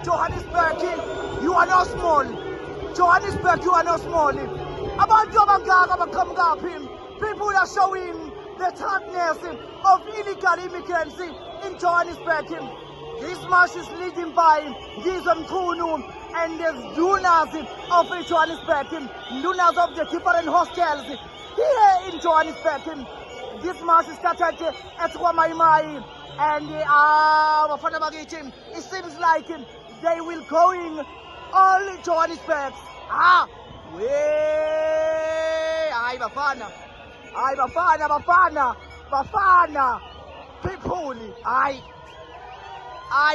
Johannesburg, you are not small. Johannesburg, you are not small. Abantu abangaka abaqhamuka phi? People are showing the toughness of illegal immigrants in Johannesburg. This march is leading by Gizwe Mchunu and the donors of Johannesburg, donors of the different hostels here in Johannesburg. This march started at Wamaimai, and it seems like they will going all in Johannesburg. Bafana, people,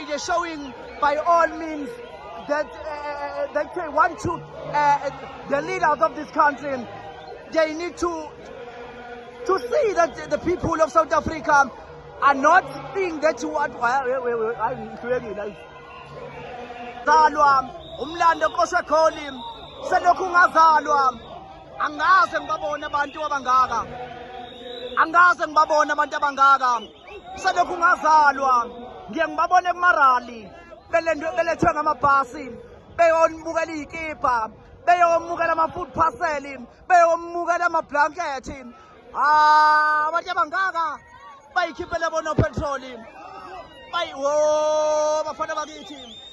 they're showing by all means that they want to, the leaders of this country, they need to see that the people of South Africa are not being that what zalwa umlando koswe kholi selokhu ungazalwa angaze ngibabone abantu abangaka selokhu ungazalwa ngiye ngibabone kumarali belethwe ngamabhasi beyonibukela izikipa beyomukela ama-food parcel beyomukela ama-blanket abantu abangaka bayikhiphele bona petrol bafana bakithi